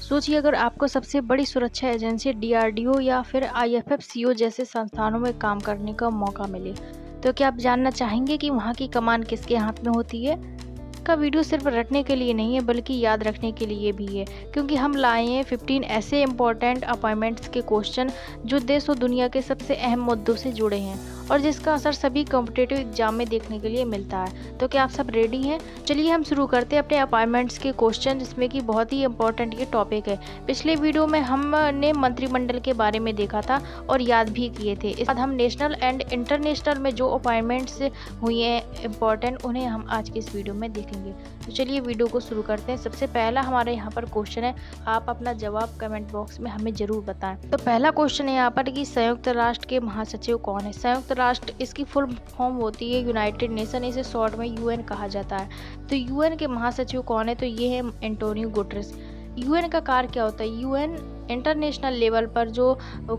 सोचिए अगर आपको सबसे बड़ी सुरक्षा एजेंसी डीआरडीओ या फिर आईएफएफसीओ जैसे संस्थानों में काम करने का मौका मिले, तो क्या आप जानना चाहेंगे कि वहाँ की कमान किसके हाथ में होती है? का वीडियो सिर्फ रटने के लिए नहीं है बल्कि याद रखने के लिए भी है, क्योंकि हम लाए हैं 15 ऐसे इंपॉर्टेंट अपॉइंटमेंट्स के क्वेश्चन जो देश और दुनिया के सबसे अहम मुद्दों से जुड़े हैं और जिसका असर सभी कॉम्पिटिटिव एग्जाम में देखने के लिए मिलता है। तो क्या आप सब रेडी हैं? चलिए हम शुरू करते हैं अपने अपॉइंटमेंट्स के क्वेश्चन, जिसमें कि बहुत ही इंपॉर्टेंट ये टॉपिक है। पिछले वीडियो में हमने मंत्रिमंडल के बारे में देखा था और याद भी किए थे। इसके बाद हम नेशनल एंड इंटरनेशनल में जो अपॉइंटमेंट्स हुई हैं इंपॉर्टेंट, उन्हें हम आज की इस वीडियो में देखेंगे। तो चलिए वीडियो को शुरू करते हैं। सबसे पहला हमारे यहाँ पर क्वेश्चन है, आप अपना जवाब कमेंट बॉक्स में हमें जरूर बताएं। तो पहला क्वेश्चन है यहाँ पर कि संयुक्त राष्ट्र के महासचिव कौन है? संयुक्त राष्ट्र, इसकी फुल फॉर्म होती है यूनाइटेड नेशन, इसे शॉर्ट में यूएन कहा जाता है। तो यूएन के महासचिव कौन है? तो ये है एंटोनियो गुटेरेस। यूएन का कार्य क्या होता है? यूएन इंटरनेशनल लेवल पर जो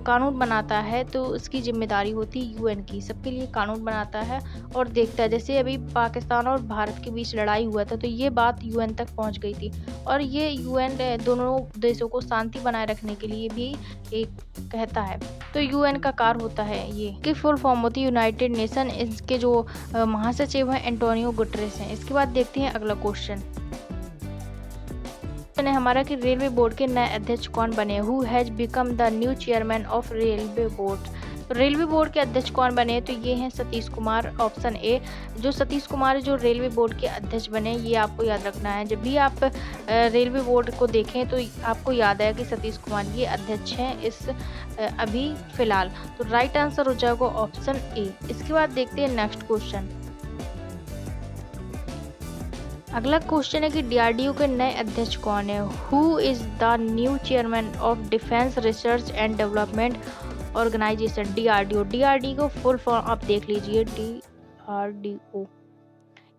कानून बनाता है, तो उसकी जिम्मेदारी होती है यूएन की, सबके लिए कानून बनाता है और देखता है। जैसे अभी पाकिस्तान और भारत के बीच लड़ाई हुआ था, तो ये बात यूएन तक पहुंच गई थी और ये यूएन दोनों देशों को शांति बनाए रखने के लिए भी एक कहता है। तो यूएन का कार्य होता है, ये की फुल फॉर्म होती है यूनाइटेड नेशन। इसके जो महासचिव हैं एंटोनियो गुटेरेस हैं। इसके बाद देखते हैं अगला क्वेश्चन है हमारा कि रेलवे बोर्ड के नए अध्यक्ष कौन बने? Who has become the new chairman of railway board? Railway board के अध्यक्ष कौन बने? तो ये हैं सतीश कुमार, ऑप्शन ए। जो सतीश कुमार जो रेलवे बोर्ड के अध्यक्ष बने, ये आपको याद रखना है। जब भी आप रेलवे बोर्ड को देखें तो आपको याद आया कि सतीश कुमार ये अध्यक्ष हैं इस अभी फिलहाल। तो राइट आंसर हो जाएगा ऑप्शन ए। इसके बाद देखते हैं नेक्स्ट क्वेश्चन। अगला क्वेश्चन है कि डीआरडीओ के नए अध्यक्ष कौन है? Who is the new chairman of defence research and development organisation? DRDO. DRDO full form आप देख लीजिए, डीआरडीओ।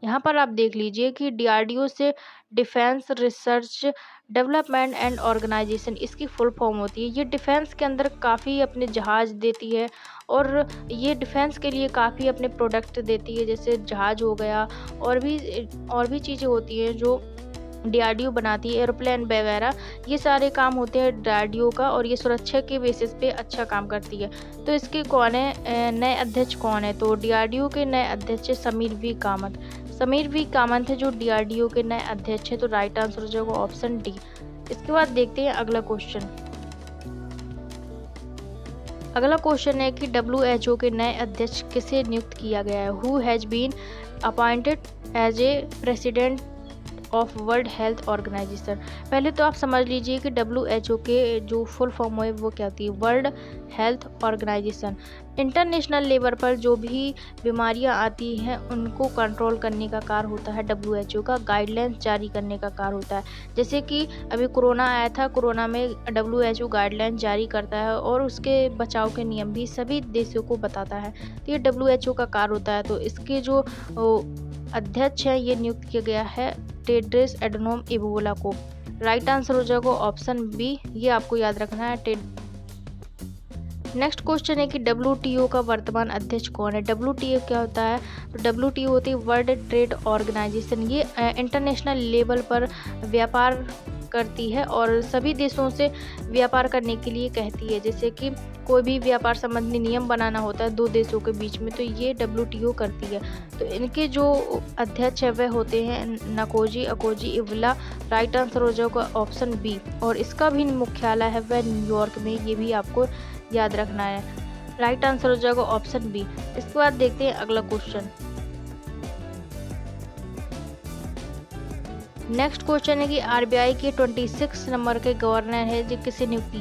यहाँ पर आप देख लीजिए कि डीआरडीओ से defence research development and organisation, इसकी फुल फॉर्म होती है। ये डिफेंस के अंदर काफ़ी अपने जहाज़ देती है और ये डिफेंस के लिए काफ़ी अपने प्रोडक्ट देती है, जैसे जहाज़ हो गया और भी चीज़ें होती हैं जो डीआरडीओ बनाती है, एरोप्लेन वगैरह। ये सारे काम होते हैं डीआरडीओ का और ये सुरक्षा के बेसिस पे अच्छा काम करती है। तो इसके कौन है नए अध्यक्ष कौन है? तो डीआरडीओ के नए अध्यक्ष समीर वी कामत। समीर वी कामत है जो डीआरडीओ के नए अध्यक्ष है। तो राइट आंसर हो जाएगा ऑप्शन डी। इसके बाद देखते हैं अगला क्वेश्चन। अगला क्वेश्चन है कि WHO के नए अध्यक्ष किसे नियुक्त किया गया है? Who has been appointed as a president of world health organisation? पहले तो आप समझ लीजिए कि WHO के जो फुल फॉर्म है वो क्या होती है? World health organisation. International level पर जो भी बीमारियां आती हैं उनको कंट्रोल करने का कार्य होता है WHO का, गाइडलाइंस जारी करने का कार्य होता है। जैसे कि अभी कोरोना आया था, कोरोना में WHO गाइडलाइंस जारी करता है और उसके बचाव के नियम भी सभी देशों को बताता है। तो ये WHO का कार्य होता है। तो इसके जो अध्यक्ष है ये नियुक्त किया गया है टेड्रोस एडनोम इबोला को। राइट आंसर हो जाएगा ऑप्शन बी। ये आपको याद रखना है। नेक्स्ट क्वेश्चन है कि WTO का वर्तमान अध्यक्ष कौन है? WTO क्या होता है? तो WTO होती है वर्ल्ड ट्रेड ऑर्गेनाइजेशन। ये इंटरनेशनल लेवल पर व्यापार करती है और सभी देशों से व्यापार करने के लिए कहती है। जैसे कि कोई भी व्यापार संबंधी नियम बनाना होता है दो देशों के बीच में, तो ये WTO करती है। तो इनके जो अध्यक्ष है वह होते हैं नकोजी अकोजी इवला। राइट आंसर हो जाएगा ऑप्शन बी। और इसका भी मुख्यालय है वह न्यूयॉर्क में, ये भी आपको याद रखना है। राइट आंसर हो जाएगा ऑप्शन बी। इसके बाद देखते हैं अगला क्वेश्चन। नेक्स्ट क्वेश्चन है कि RBI के 26 नंबर के गवर्नर है जो किसे नियुक्त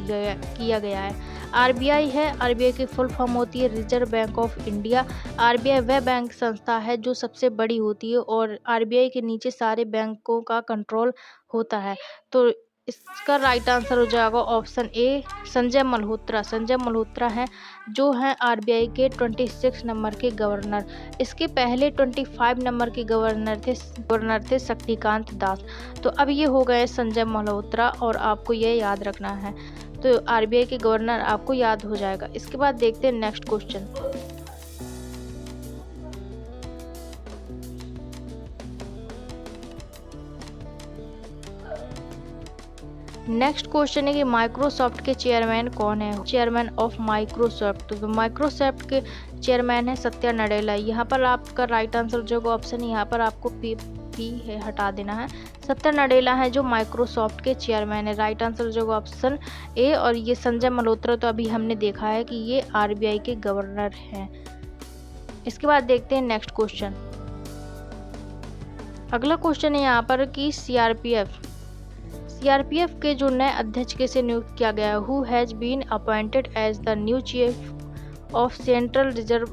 किया गया है? RBI है, RBI की फुल फॉर्म होती है reserve bank of India. RBI वह बैंक संस्था है जो सबसे बड़ी होती है और RBI के नीचे सारे बैंकों का कंट्रोल होता है। तो इसका राइट आंसर हो जाएगा ऑप्शन ए, संजय मल्होत्रा। संजय मल्होत्रा हैं जो हैं RBI के 26 नंबर के गवर्नर। इसके पहले 25 नंबर के गवर्नर थे शक्तिकांत दास। तो अब ये हो गए संजय मल्होत्रा और आपको ये याद रखना है। तो RBI के गवर्नर आपको याद हो जाएगा। इसके बाद देखते हैं नेक्स्ट क्वेश्चन। नेक्स्ट क्वेश्चन है कि माइक्रोसॉफ्ट के चेयरमैन कौन है? चेयरमैन ऑफ माइक्रोसॉफ्ट, तो माइक्रोसॉफ्ट के चेयरमैन है सत्या नडेला। यहाँ पर आपका राइट आंसर जो ऑप्शन है, यहाँ पर आपको पी है हटा देना है। सत्या नडेला है जो माइक्रोसॉफ्ट के चेयरमैन है। राइट आंसर जो ऑप्शन ए। और ये संजय मल्होत्रा तो अभी हमने देखा है कि ये आरबीआई के गवर्नर हैं। इसके बाद देखते हैं नेक्स्ट क्वेश्चन। अगला क्वेश्चन है यहाँ पर कि सीआरपीएफ के जो नए अध्यक्ष किसे नियुक्त किया गया? Who has been appointed as the new chief of central reserve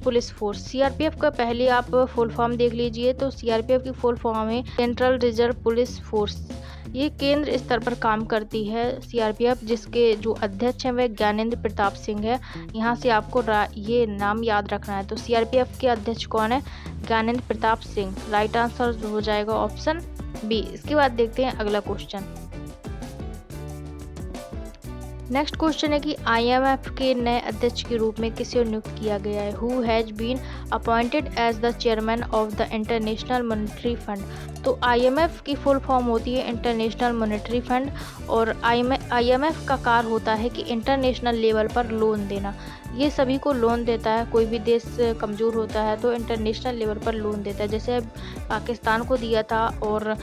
police force. CRPF का पहले आप फुल फॉर्म देख लीजिए। तो सीआरपीएफ की फुल फॉर्म है सेंट्रल रिजर्व पुलिस फोर्स। ये केंद्र स्तर पर काम करती है सीआरपीएफ, जिसके जो अध्यक्ष हैं वह ज्ञानेंद्र प्रताप सिंह है। यहाँ से आपको ये नाम याद रखना है। तो सीआरपीएफ के अध्यक्ष कौन है? ज्ञानेंद्र प्रताप सिंह। राइट आंसर हो जाएगा ऑप्शन बी। इसके बाद देखते हैं अगला क्वेश्चन। नेक्स्ट क्वेश्चन है कि आईएमएफ के नए अध्यक्ष के रूप में किसे नियुक्त किया गया है? Who has been appointed as the chairman of the international monetary fund. तो आईएमएफ की फुल फॉर्म होती है इंटरनेशनल मॉनेटरी फंड। और आईएमएफ का कार्य होता है कि इंटरनेशनल लेवल पर लोन देना। ये सभी को लोन देता है। कोई भी देश कमज़ोर होता है तो इंटरनेशनल लेवल पर लोन देता है, जैसे पाकिस्तान को दिया था और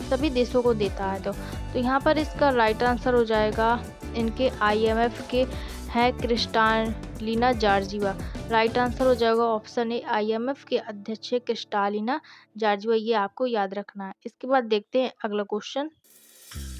सभी देशों को देता है। तो यहाँ पर इसका राइट आंसर हो जाएगा, इनके आईएमएफ के हैं क्रिस्टालिना जॉर्जिवा। राइट आंसर हो जाएगा ऑप्शन ए। आईएमएफ के अध्यक्ष है क्रिस्टालिना जॉर्जिवा। ये आपको याद रखना है। इसके बाद देखते हैं अगला क्वेश्चन।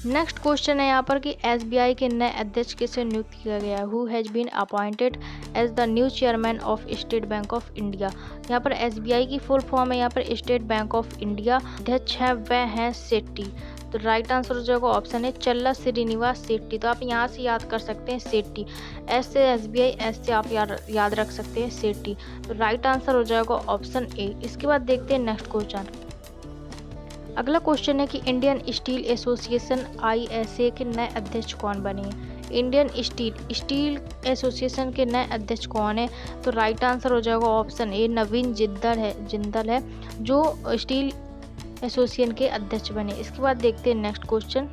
नेक्स्ट क्वेश्चन है यहाँ पर कि एसबीआई के नए अध्यक्ष किसे नियुक्त किया गया? Who has been appointed as the new chairman of state bank of India. यहाँ पर एसबीआई की फुल फॉर्म है यहाँ पर स्टेट बैंक ऑफ इंडिया। अध्यक्ष है वह हैं सेट्टी। तो राइट आंसर हो जाएगा ऑप्शन है चल्ला श्रीनिवास सेट्टी। तो आप यहाँ से याद कर सकते हैं सेट्टी। एस से एसबीआई, एस से आप याद रख सकते हैं सेट्टी। तो राइट आंसर हो जाएगा ऑप्शन ए। इसके बाद देखते हैं नेक्स्ट क्वेश्चन। अगला क्वेश्चन है कि इंडियन स्टील एसोसिएशन आईएसए के नए अध्यक्ष कौन बने हैं? इंडियन स्टील एसोसिएशन के नए अध्यक्ष कौन है? तो राइट आंसर हो जाएगा ऑप्शन ए। नवीन जिंदल है जो स्टील एसोसिएशन के अध्यक्ष बने। इसके बाद देखते हैं नेक्स्ट क्वेश्चन।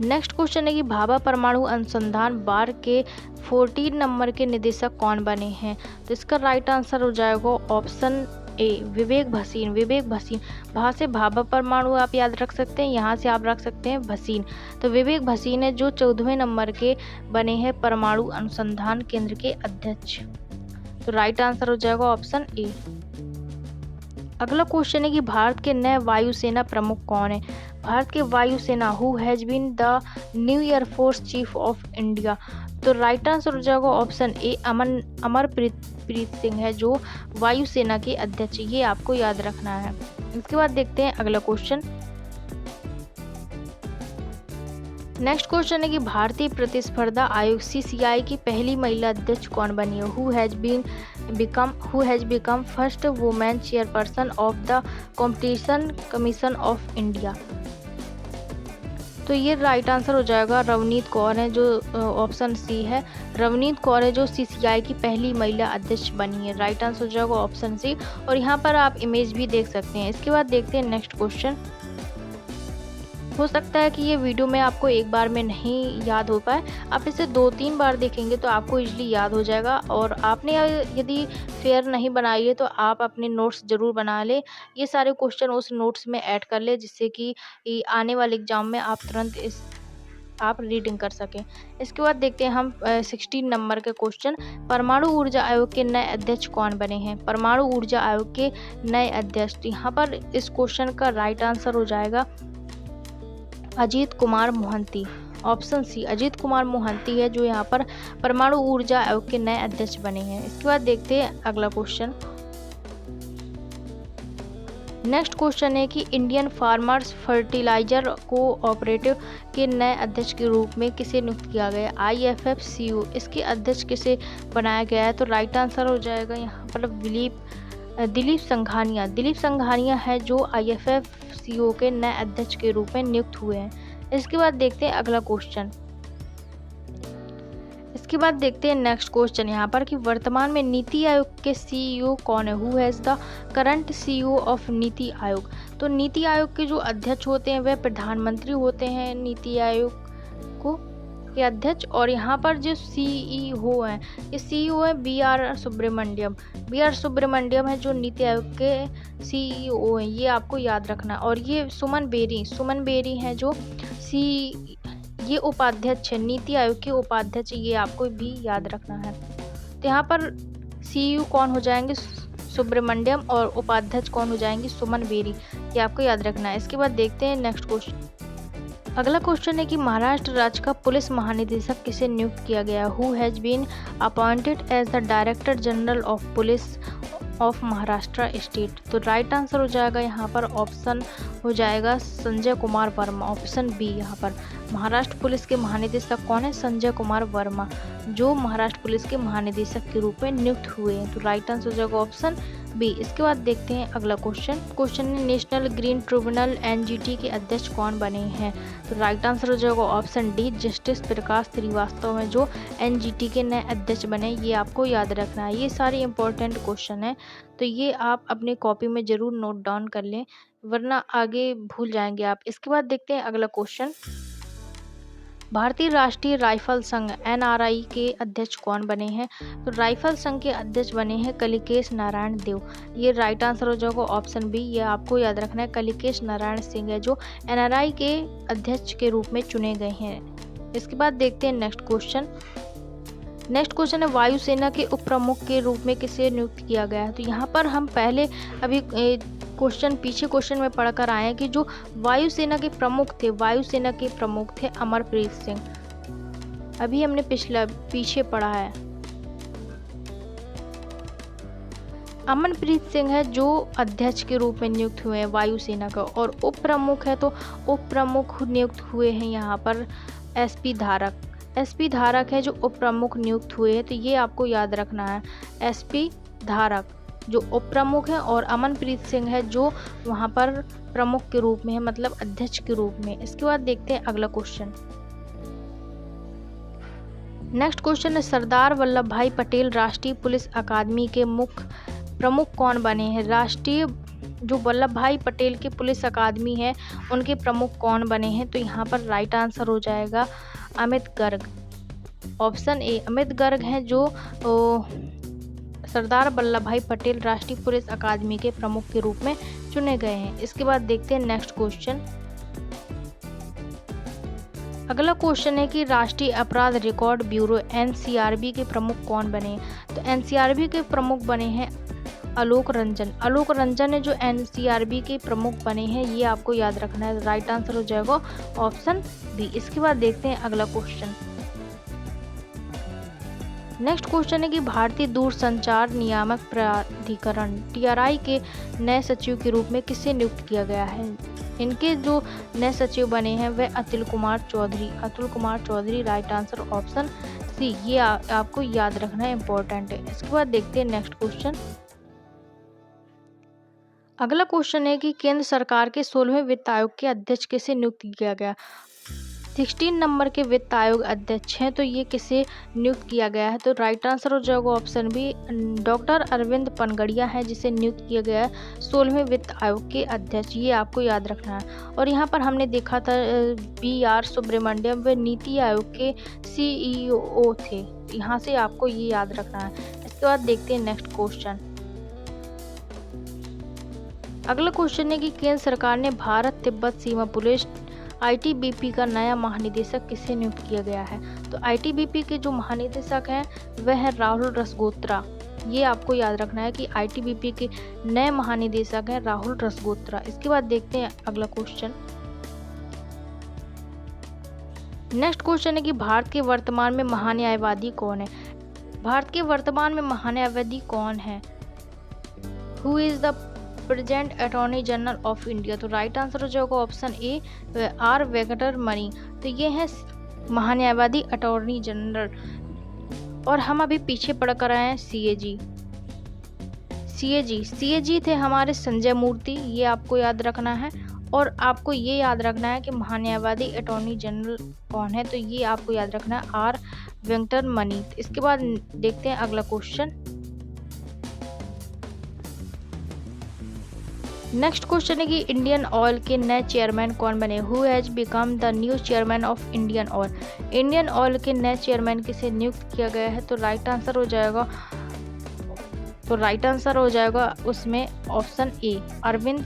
नेक्स्ट क्वेश्चन है कि भाभा परमाणु अनुसंधान बार के 14 नंबर के निदेशक कौन बने हैं? तो इसका राइट आंसर हो जाएगा ऑप्शन ए। विवेक भसीन। वहाँ से भाभा परमाणु आप याद रख सकते हैं, यहाँ से आप रख सकते हैं भसीन। तो विवेक भसीन है जो 14वें नंबर के बने हैं परमाणु अनुसंधान केंद्र के अध्यक्ष। तो राइट आंसर हो जाएगा ऑप्शन ए। अगला क्वेश्चन है कि भारत के नए वायुसेना प्रमुख कौन है? भारत के वायुसेना who has been the new air force chief of India. तो राइट आंसर हो जाएगा ऑप्शन ए। अमरप्रीत सिंह है जो वायुसेना के अध्यक्ष। ये आपको याद रखना है। इसके बाद देखते हैं अगला क्वेश्चन। नेक्स्ट क्वेश्चन है कि भारतीय प्रतिस्पर्धा आयोग सीसीआई की पहली महिला अध्यक्ष कौन बनी है? Who has become first women chairperson of the competition commission of India. तो ये राइट आंसर हो जाएगा रवनीत कौर है जो ऑप्शन सी है। रवनीत कौर है जो सीसीआई की पहली महिला अध्यक्ष बनी है। राइट आंसर हो जाएगा ऑप्शन सी। और यहाँ पर आप इमेज भी देख सकते हैं। इसके बाद देखते हैं नेक्स्ट क्वेश्चन। हो सकता है कि ये वीडियो में आपको एक बार में नहीं याद हो पाए, आप इसे 2-3 बार देखेंगे तो आपको इजीली याद हो जाएगा। और आपने यदि फेयर नहीं बनाई है तो आप अपने नोट्स ज़रूर बना लें। ये सारे क्वेश्चन उस नोट्स में ऐड कर ले जिससे कि आने वाले एग्जाम में आप तुरंत आप रीडिंग कर सकें। इसके बाद देखते हैं हम 16 नंबर के क्वेश्चन। परमाणु ऊर्जा आयोग के नए अध्यक्ष कौन बने हैं? परमाणु ऊर्जा आयोग के नए अध्यक्ष, यहाँ पर इस क्वेश्चन का राइट आंसर हो जाएगा अजीत कुमार मोहंती। ऑप्शन सी अजीत कुमार मोहंती है जो यहाँ पर परमाणु ऊर्जा आयोग के नए अध्यक्ष बने हैं। इसके बाद देखते हैं अगला क्वेश्चन। नेक्स्ट क्वेश्चन है कि इंडियन फार्मर्स फर्टिलाइजर कोऑपरेटिव के नए अध्यक्ष के रूप में किसे नियुक्त किया गया? IFFCO। इसके अध्यक्ष किसे बनाया गया है? तो राइट आंसर हो जाएगा यहाँ पर दिलीप संघानिया है जो IFFCO के नए अध्यक्ष के रूप में नियुक्त हुए हैं। इसके बाद देखते हैं अगला क्वेश्चन। इसके बाद देखते हैं नेक्स्ट क्वेश्चन यहाँ पर कि वर्तमान में नीति आयोग के CEO कौन है? Who has the current CEO of NITI Aayog. तो नीति आयोग के जो अध्यक्ष होते हैं वह प्रधानमंत्री होते हैं, नीति आयोग को के अध्यक्ष। और यहाँ पर जो सीईओ हैं, ये सीईओ है बी.आर. सुब्रमण्यम। बी.आर. सुब्रमण्यम है जो नीति आयोग के सीईओ हैं, ये आपको याद रखना। और ये सुमन बेरी हैं जो ये उपाध्यक्ष है, नीति आयोग के उपाध्यक्ष, ये आपको भी याद रखना है। तो यहाँ पर सीईओ कौन हो जाएंगे, सुब्रमण्यम, और उपाध्यक्ष कौन हो जाएंगी, सुमन बेरी, ये आपको याद रखना है। इसके बाद देखते हैं नेक्स्ट क्वेश्चन। अगला क्वेश्चन है कि महाराष्ट्र राज्य का पुलिस महानिदेशक किसे नियुक्त किया गया, who has been appointed as the director general of police of Maharashtra state. तो राइट आंसर हो जाएगा यहाँ पर ऑप्शन हो जाएगा संजय कुमार वर्मा, ऑप्शन बी। यहाँ पर महाराष्ट्र पुलिस के महानिदेशक कौन है, संजय कुमार वर्मा, जो महाराष्ट्र पुलिस के महानिदेशक के रूप में नियुक्त हुए हैं। तो राइट आंसर हो जाएगा ऑप्शन बी। इसके बाद देखते हैं अगला क्वेश्चन है नेशनल ग्रीन ट्रिब्यूनल एनजीटी के अध्यक्ष कौन बने हैं। तो राइट आंसर हो जाएगा ऑप्शन डी, जस्टिस प्रकाश श्रीवास्तव में जो एनजीटी के नए अध्यक्ष बने, ये आपको याद रखना है। ये सारे इंपॉर्टेंट क्वेश्चन हैं, तो ये आप अपने कॉपी में जरूर नोट डाउन कर लें, वरना आगे भूल जाएंगे आप। इसके बाद देखते हैं अगला क्वेश्चन। भारतीय राष्ट्रीय राइफल संघ एनआरआई के अध्यक्ष कौन बने हैं। तो राइफल संघ के अध्यक्ष बने हैं कलिकेश नारायण देव, ये राइट आंसर हो जाएगा ऑप्शन बी। ये आपको याद रखना है, कलिकेश नारायण सिंह है जो एनआरआई के अध्यक्ष के रूप में चुने गए हैं। इसके बाद देखते हैं नेक्स्ट क्वेश्चन है वायुसेना के उप प्रमुख के रूप में किसे नियुक्त किया गया है। तो यहाँ पर हम पहले अभी पीछे क्वेश्चन में पढ़कर आए हैं कि जो वायुसेना के प्रमुख थे अमरप्रीत सिंह। अभी हमने पीछे पढ़ा है, अमरप्रीत सिंह है जो अध्यक्ष के रूप में नियुक्त हुए हैं वायुसेना का, और उप प्रमुख है तो उप प्रमुख नियुक्त हुए हैं यहाँ पर एसपी धारक है जो उप प्रमुख नियुक्त हुए हैं। तो ये आपको याद रखना है, एसपी धारक जो उप प्रमुख है, और अमनप्रीत सिंह है जो वहाँ पर प्रमुख के रूप में है, मतलब अध्यक्ष के रूप में। इसके बाद देखते हैं अगला क्वेश्चन। नेक्स्ट क्वेश्चन है सरदार वल्लभ भाई पटेल राष्ट्रीय पुलिस अकादमी के प्रमुख कौन बने हैं। राष्ट्रीय जो वल्लभ भाई पटेल की पुलिस अकादमी है उनके प्रमुख कौन बने हैं। तो यहाँ पर राइट आंसर हो जाएगा अमित गर्ग, ऑप्शन ए। अमित गर्ग हैं जो सरदार वल्लभ भाई पटेल राष्ट्रीय पुलिस अकादमी के प्रमुख के रूप में चुने गए हैं। इसके बाद देखते हैं नेक्स्ट क्वेश्चन। अगला क्वेश्चन है कि राष्ट्रीय अपराध रिकॉर्ड ब्यूरो एनसीआरबी के प्रमुख कौन बने। तो एनसीआरबी के प्रमुख बने हैं आलोक रंजन है जो एनसीआरबी के प्रमुख बने हैं, ये आपको याद रखना है। राइट आंसर हो जाएगा ऑप्शन बी। इसके बाद देखते हैं अगला क्वेश्चन। नेक्स्ट क्वेश्चन है कि भारतीय दूरसंचार नियामक प्राधिकरण टीआरआई के नए सचिव के रूप में किसे नियुक्त किया गया है। इनके जो नए सचिव बने हैं वह Atul Kumar Chaudhary, right answer option C. ये आपको याद रखना है, इंपॉर्टेंट है। इसके बाद देखते हैं नेक्स्ट क्वेश्चन। अगला क्वेश्चन है कि केंद्र सरकार के 16वें वित्त आयोग के अध्यक्ष किसे नियुक्त किया गया। 16 नंबर के वित्त आयोग अध्यक्ष हैं, तो ये किसे नियुक्त किया गया है। तो राइट आंसर हो जाएगा option B, doctor Arvind Panagariya है जिसे नियुक्त किया गया है 16वें वित्त आयोग के अध्यक्ष, ये आपको याद रखना है। और यहाँ पर हमने देखा था बी.आर. सुब्रमण्यम वे नीति आयोग के सीईओ थे, यहाँ से आपको ये याद रखना है। इसके बाद देखते हैं नेक्स्ट क्वेश्चन। अगला क्वेश्चन है कि केंद्र सरकार ने भारत तिब्बत सीमा पुलिस आईटीबीपी का नया महानिदेशक किसे नियुक्त किया गया है। तो आईटीबीपी के जो महानिदेशक हैं वह है राहुल रसगोत्रा, ये आपको याद रखना है कि आईटीबीपी के नए महानिदेशक हैं राहुल रसगोत्रा। इसके बाद देखते हैं अगला क्वेश्चन। नेक्स्ट क्वेश्चन है कि भारत के वर्तमान में महान्यायवादी कौन है। भारत के वर्तमान में महान्यायवादी कौन है, who is the present attorney general of India. तो राइट आंसर हो जाएगा ऑप्शन ए, आर वेंकटरमणि। तो ये है महान्यायवादी अटॉर्नी जनरल। और हम अभी पीछे पढ़ कर आए हैं सीएजी थे हमारे संजय मूर्ति, ये आपको याद रखना है। और आपको ये याद रखना है कि महान्यायवादी अटॉर्नी जनरल कौन है, तो ये आपको याद रखना है आर वेंकटरमणि। इसके बाद देखते हैं अगला क्वेश्चन। नेक्स्ट क्वेश्चन है कि इंडियन ऑयल के नए चेयरमैन कौन बने? Who has become the new chairman of Indian oil? Indian oil के नए चेयरमैन किसे नियुक्त किया गया है? तो राइट आंसर हो जाएगा उसमें ऑप्शन ए, अरविंदर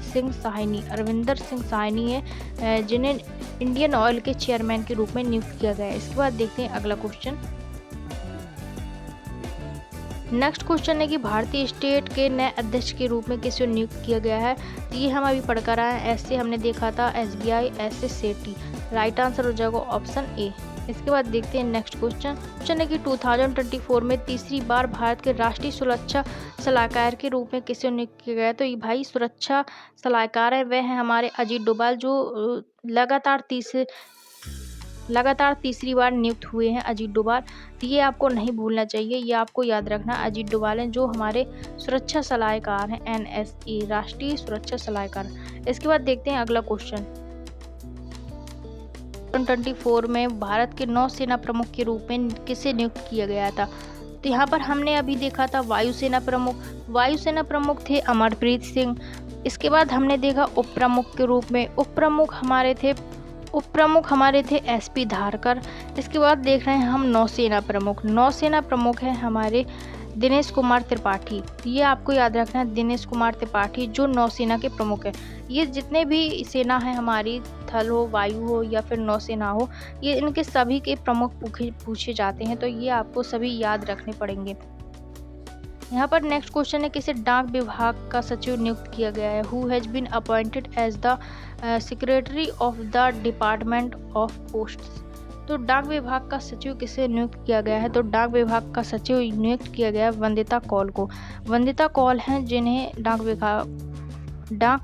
सिंह साहनी है जिन्हें इंडियन ऑयल के चेयरमैन के रूप में नियुक्त किया गया है। इसके बाद देखते हैं अगला क्वेश्चन। नेक्स्ट क्वेश्चन है कि भारतीय स्टेट के नए अध्यक्ष के रूप में किसे नियुक्त किया गया है? तो ये हम अभी पढ़ कर आए हैं, ऐसे हमने देखा था SBI ऐसे सेठी। राइट आंसर हो जाएगा ऑप्शन ए। इसके बाद देखते हैं नेक्स्ट क्वेश्चन है कि 2024 में तीसरी बार भारत के राष्ट्रीय सुरक्षा सलाहकार के रूप में किसे नियुक्त किया गया है? तो ये भाई सुरक्षा सलाहकार है वह है हमारे अजीत डोभाल, जो लगातार तीसरी बार नियुक्त हुए हैं अजीत डोभाल। तो ये आपको नहीं भूलना चाहिए, ये आपको याद रखना। अजीत डोभाल हैं जो हमारे सुरक्षा सलाहकार हैं, NSA राष्ट्रीय सुरक्षा सलाहकार। इसके बाद देखते हैं अगला क्वेश्चन। 2024 में भारत के नौसेना प्रमुख के रूप में किसे नियुक्त किया गया था? तो यहाँ पर हमने अभी देखा था वायुसेना प्रमुख थे अमरप्रीत सिंह। इसके बाद हमने देखा उप प्रमुख के रूप में उप प्रमुख हमारे थे SP धारकर। इसके बाद देख रहे हैं हम नौसेना प्रमुख है हमारे दिनेश कुमार त्रिपाठी। ये आपको याद रखना है, दिनेश कुमार त्रिपाठी जो नौसेना के प्रमुख है। ये जितने भी सेना है हमारी, थल हो, वायु हो या फिर नौसेना हो, ये इनके सभी के प्रमुख पूछे जाते हैं, तो ये आपको सभी याद रखने पड़ेंगे। यहाँ पर नेक्स्ट क्वेश्चन है किसे डाक विभाग का सचिव नियुक्त किया गया है? Who has been appointed as the secretary of the department of posts? तो डाक विभाग का सचिव किसे नियुक्त किया गया है? तो डाक विभाग का सचिव नियुक्त किया गया है वंदिता कौल को। वंदिता कौल हैं जिन्हें डाक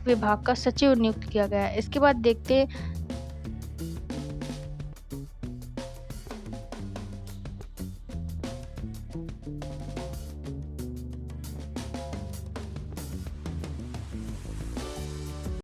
विभाग का सचिव नियुक्त किया गया है। इसके बाद देखते हैं